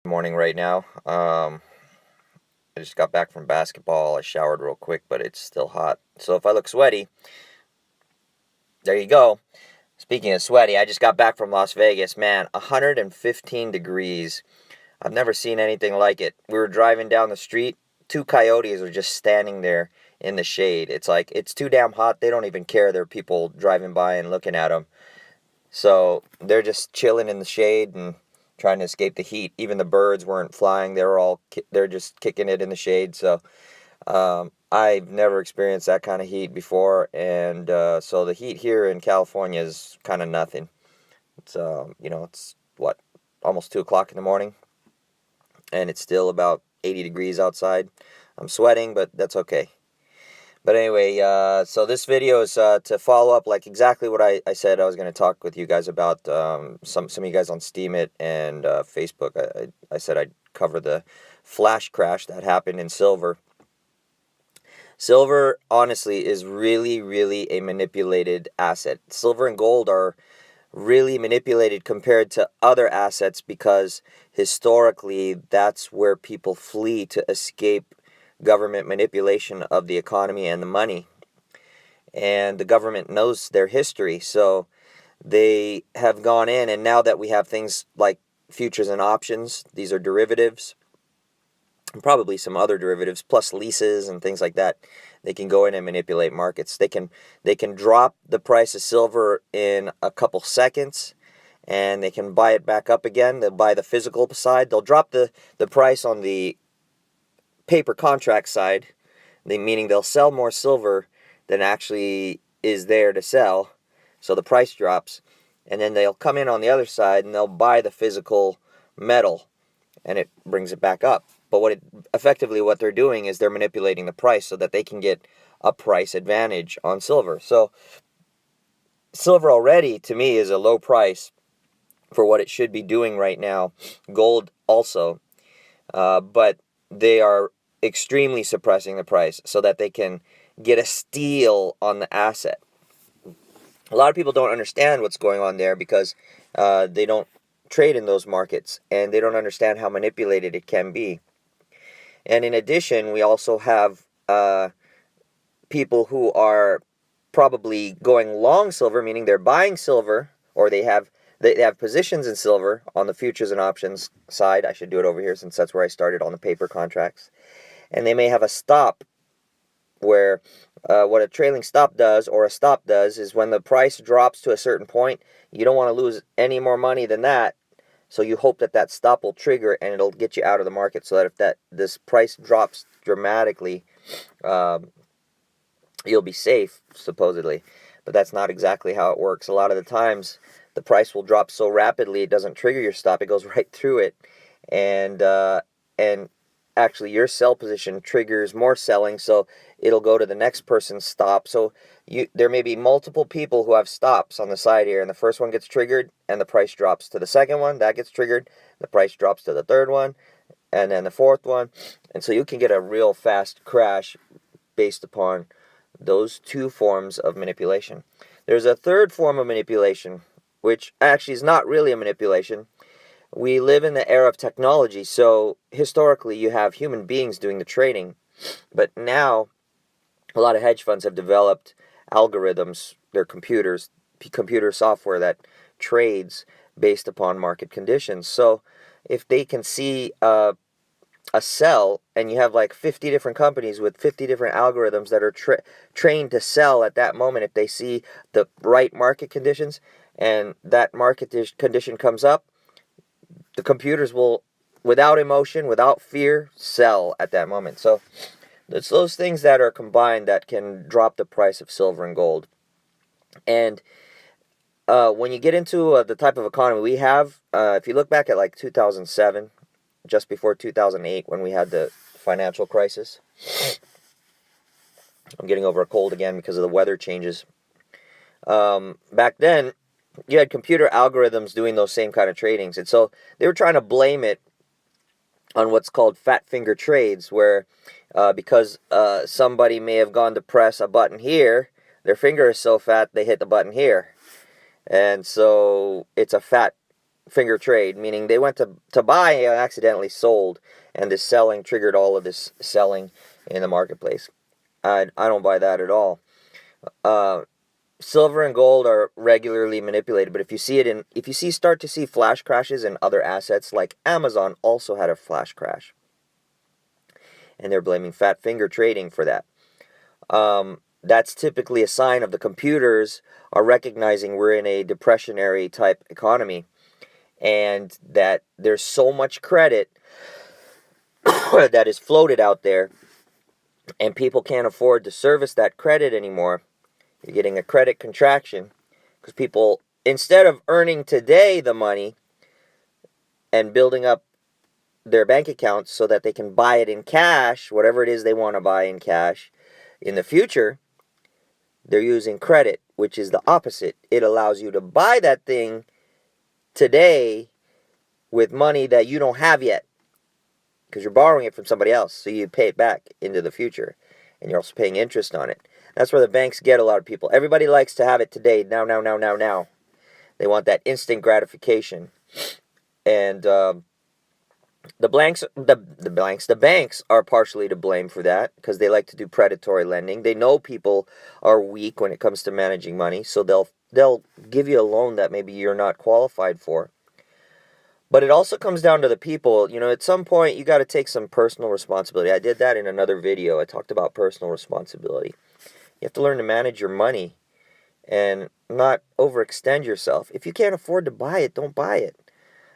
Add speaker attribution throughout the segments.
Speaker 1: Morning right now. I just got back from basketball. I showered real quick, but it's still hot. So if I look sweaty, there you go. Speaking of sweaty, I just got back from Las Vegas. Man, 115 degrees. I've never seen anything like it. We were driving down the street. Two coyotes are just standing there in the shade. It's like, it's too damn hot. They don't even care. There are people driving by and looking at them. So they're just chilling in the shade and trying to escape the heat. Even the birds weren't flying; they're just kicking it in the shade. So I've never experienced that kind of heat before, and so the heat here in California is kind of nothing. It's it's what, almost 2 o'clock in the morning, and it's still about 80 degrees outside. I'm sweating, but that's okay. But anyway, so this video is to follow up like exactly what I said I was going to talk with you guys about. Some of you guys on Steemit and Facebook. I said I'd cover the flash crash that happened in silver. Silver, honestly, is really, really a manipulated asset. Silver and gold are really manipulated compared to other assets because historically that's where people flee to escape government manipulation of the economy and the money. And the government knows their history, so they have gone in, and now that we have things like futures and options, these are derivatives, and probably some other derivatives, plus leases and things like that, they can go in and manipulate markets. They can drop the price of silver in a couple seconds, and they can buy it back up again. They'll buy the physical side. They'll drop the price on the paper contract side, meaning they'll sell more silver than actually is there to sell, so the price drops, and then they'll come in on the other side and they'll buy the physical metal, and it brings it back up. But effectively what they're doing is they're manipulating the price so that they can get a price advantage on silver. So silver already, to me, is a low price for what it should be doing right now. Gold also, but they are extremely suppressing the price so that they can get a steal on the asset. A lot of people don't understand what's going on there because they don't trade in those markets, and they don't understand how manipulated it can be. And in addition, we also have people who are probably going long silver, meaning they're buying silver, or they have positions in silver on the futures and options side. I should do it over here since that's where I started on the paper contracts. And they may have a stop where what a trailing stop does, or a stop does, is when the price drops to a certain point, you don't want to lose any more money than that. So you hope that stop will trigger and it'll get you out of the market, so that if this price drops dramatically, you'll be safe, supposedly. But that's not exactly how it works. A lot of the times, the price will drop so rapidly it doesn't trigger your stop. It goes right through it, and actually your sell position triggers more selling, so it'll go to the next person's stop. So there may be multiple people who have stops on the side here, and the first one gets triggered and the price drops to the second one, that gets triggered, the price drops to the third one, and then the fourth one. And so you can get a real fast crash based upon those two forms of manipulation. There's a third form of manipulation, which actually is not really a manipulation. We live in the era of technology, so historically you have human beings doing the trading, but now a lot of hedge funds have developed algorithms, they're computer software that trades based upon market conditions. So if they can see a sell, and you have like 50 different companies with 50 different algorithms that are trained to sell at that moment, if they see the right market conditions and that market condition comes up, the computers will, without emotion, without fear, sell at that moment. So it's those things that are combined that can drop the price of silver and gold. And when you get into the type of economy we have, if you look back at like 2007, just before 2008, when we had the financial crisis. I'm getting over a cold again because of the weather changes. Back then, you had computer algorithms doing those same kind of tradings. And so they were trying to blame it on what's called fat finger trades, where because somebody may have gone to press a button here, their finger is so fat they hit the button here. And so it's a fat finger trade, meaning they went to buy and accidentally sold, and this selling triggered all of this selling in the marketplace. I don't buy that at all. Silver and gold are regularly manipulated, but if you start to see flash crashes in other assets, like Amazon also had a flash crash, and they're blaming fat finger trading for that. That's typically a sign of the computers are recognizing we're in a depressionary type economy, and that there's so much credit that is floated out there, and people can't afford to service that credit anymore. You're getting a credit contraction because people, instead of earning today the money and building up their bank accounts so that they can buy it in cash, whatever it is they want to buy in cash in the future, they're using credit, which is the opposite. It allows you to buy that thing today with money that you don't have yet, because you're borrowing it from somebody else, so you pay it back into the future, and you're also paying interest on it. That's where the banks get a lot of people. Everybody likes to have it today, now. They want that instant gratification, and the banks are partially to blame for that, because they like to do predatory lending. They know people are weak when it comes to managing money, so they'll give you a loan that maybe you're not qualified for. But it also comes down to the people. At some point, you got to take some personal responsibility. I did that in another video. I talked about personal responsibility. You have to learn to manage your money and not overextend yourself. If you can't afford to buy it, don't buy it.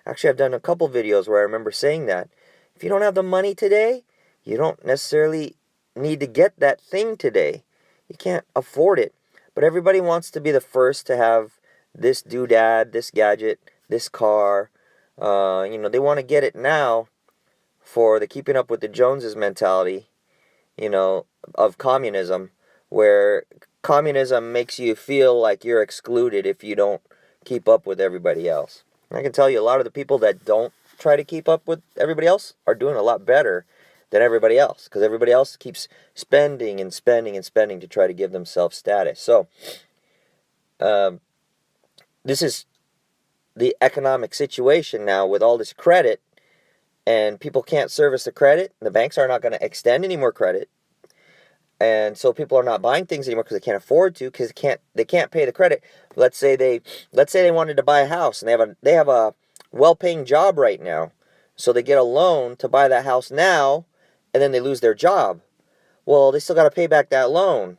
Speaker 1: Actually, I've done a couple videos where I remember saying that. If you don't have the money today, you don't necessarily need to get that thing today. You can't afford it. But everybody wants to be the first to have this doodad, this gadget, this car. They want to get it now for the keeping up with the Joneses mentality, of communism, where communism makes you feel like you're excluded if you don't keep up with everybody else. And I can tell you, a lot of the people that don't try to keep up with everybody else are doing a lot better than everybody else, because everybody else keeps spending and spending and spending to try to give themselves status. So, this is the economic situation now with all this credit, and people can't service the credit. The banks are not going to extend any more credit, and so people are not buying things anymore because they can't afford to, because they can't pay the credit. Let's say they wanted to buy a house, and they have a well-paying job right now, so they get a loan to buy that house now, and then they lose their job. Well, they still got to pay back that loan,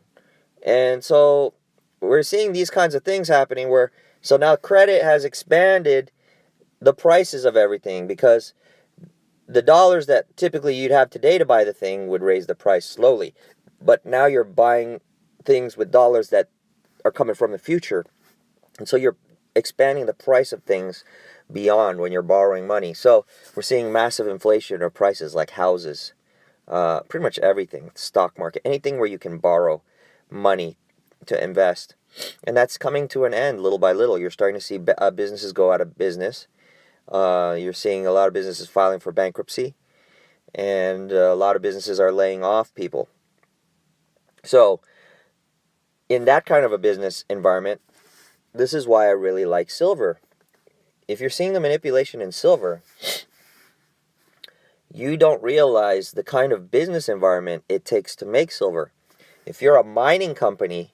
Speaker 1: and so we're seeing these kinds of things happening where. So now credit has expanded the prices of everything, because the dollars that typically you'd have today to buy the thing would raise the price slowly. But now you're buying things with dollars that are coming from the future. And so you're expanding the price of things beyond when you're borrowing money. So we're seeing massive inflation of prices, like houses, pretty much everything, stock market, anything where you can borrow money to invest. And that's coming to an end little by little. You're starting to see businesses go out of business. You're seeing a lot of businesses filing for bankruptcy. And a lot of businesses are laying off people. So, in that kind of a business environment, this is why I really like silver. If you're seeing the manipulation in silver, you don't realize the kind of business environment it takes to make silver. If you're a mining company,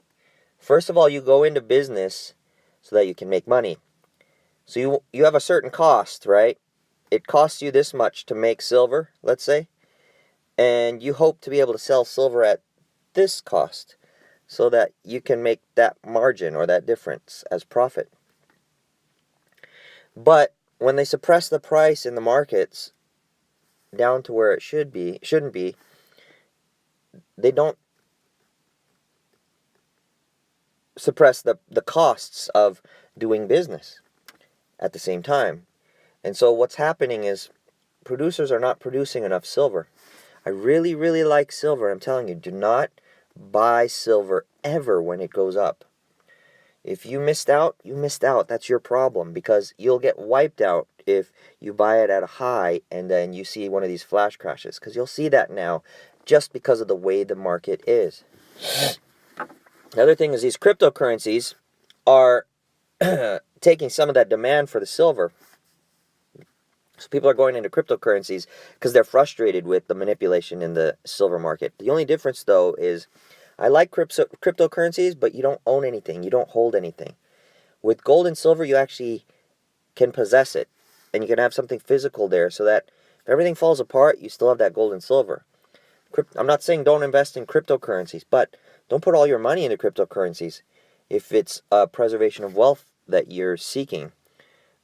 Speaker 1: first of all, you go into business so that you can make money. So you have a certain cost, right? It costs you this much to make silver, let's say, and you hope to be able to sell silver at this cost so that you can make that margin or that difference as profit. But when they suppress the price in the markets down to where it shouldn't be, they don't suppress the costs of doing business at the same time. And so what's happening is producers are not producing enough silver. I really, really like silver. I'm telling you, do not buy silver ever when it goes up. If you missed out, you missed out. That's your problem, because you'll get wiped out if you buy it at a high and then you see one of these flash crashes, because you'll see that now just because of the way the market is. The other thing is these cryptocurrencies are taking some of that demand for the silver. So people are going into cryptocurrencies because they're frustrated with the manipulation in the silver market. The only difference, though, is I like cryptocurrencies, but you don't own anything. You don't hold anything. With gold and silver, you actually can possess it, and you can have something physical there so that if everything falls apart, you still have that gold and silver. I'm not saying don't invest in cryptocurrencies, but don't put all your money into cryptocurrencies if it's a preservation of wealth that you're seeking.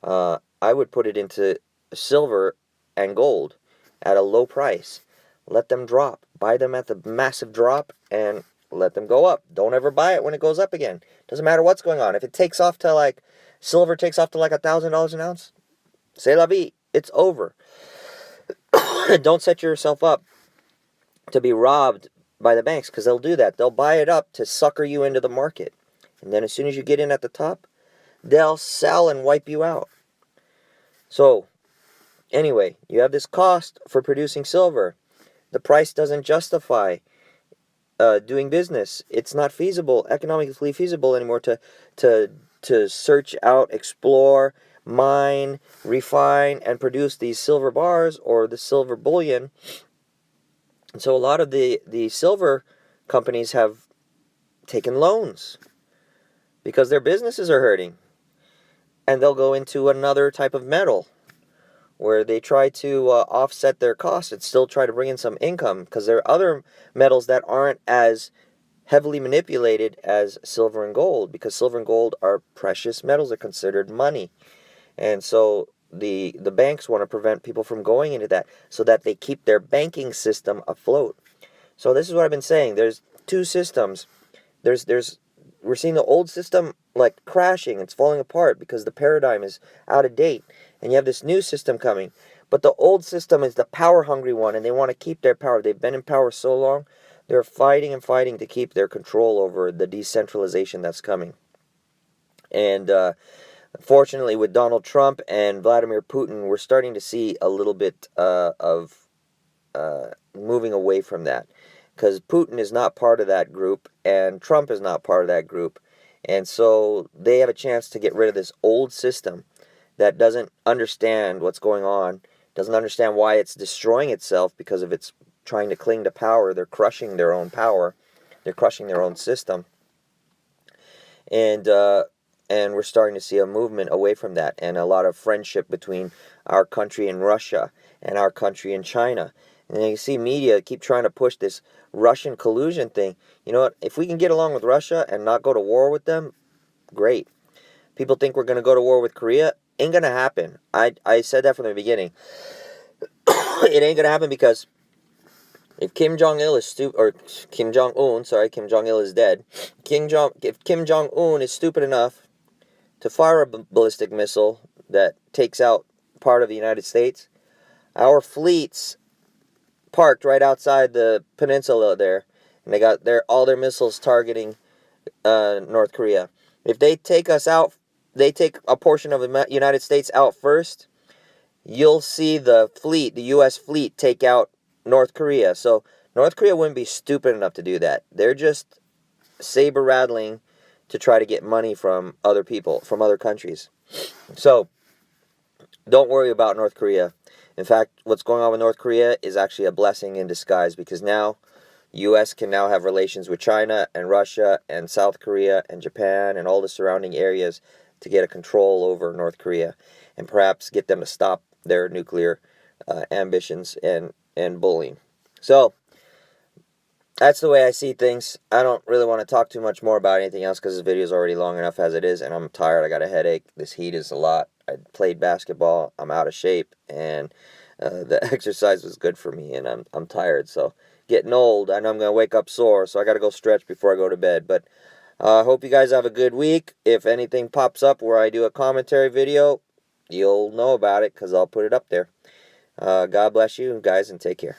Speaker 1: I would put it into silver and gold at a low price. Let them drop. Buy them at the massive drop and let them go up. Don't ever buy it when it goes up again. Doesn't matter what's going on. If it takes off to like, silver takes off to like $1,000 an ounce, c'est la vie. It's over. Don't set yourself up to be robbed by the banks, because they'll do that. They'll buy it up to sucker you into the market. And then as soon as you get in at the top, they'll sell and wipe you out. So, anyway, you have this cost for producing silver. The price doesn't justify doing business. It's not feasible, economically feasible anymore to search out, explore, mine, refine, and produce these silver bars or the silver bullion. And so a lot of the silver companies have taken loans because their businesses are hurting. And they'll go into another type of metal where they try to offset their costs and still try to bring in some income, because there are other metals that aren't as heavily manipulated as silver and gold, because silver and gold are precious metals. They're considered money. And so the banks want to prevent people from going into that so that they keep their banking system afloat. So this is what I've been saying. There's two systems. We're seeing the old system like crashing. It's falling apart because the paradigm is out of date. And you have this new system coming. But the old system is the power-hungry one, and they want to keep their power. They've been in power so long, they're fighting and fighting to keep their control over the decentralization that's coming. And fortunately, with Donald Trump and Vladimir Putin, we're starting to see a little bit of moving away from that. Because Putin is not part of that group, and Trump is not part of that group. And so they have a chance to get rid of this old system that doesn't understand what's going on, doesn't understand why it's destroying itself because of its trying to cling to power. They're crushing their own power. They're crushing their own system. And we're starting to see a movement away from that, and a lot of friendship between our country and Russia and our country and China. And you see media keep trying to push this Russian collusion thing. You know what? If we can get along with Russia and not go to war with them, great. People think we're going to go to war with Korea. Ain't going to happen. I said that from the beginning. It ain't going to happen, because if Kim Jong-il is Kim Jong-il is dead. If Kim Jong-un is stupid enough to fire a ballistic missile that takes out part of the United States, our fleets parked right outside the peninsula there, and they got all their missiles targeting North Korea. If they take us out, they take a portion of the United States out first, you'll see the U.S. fleet take out North Korea. So North Korea wouldn't be stupid enough to do that. They're just saber rattling to try to get money from other people, from other countries. So don't worry about North Korea. In fact, what's going on with North Korea is actually a blessing in disguise, because now U.S. can now have relations with China and Russia and South Korea and Japan and all the surrounding areas to get a control over North Korea and perhaps get them to stop their nuclear ambitions and bullying. So that's the way I see things. I don't really want to talk too much more about anything else because this video is already long enough as it is, and I'm tired. I got a headache. This heat is a lot. I played basketball. I'm out of shape, and the exercise was good for me, and I'm tired. So getting old, I know I'm going to wake up sore, so I got to go stretch before I go to bed. But I hope you guys have a good week. If anything pops up where I do a commentary video, you'll know about it because I'll put it up there. God bless you guys, and take care.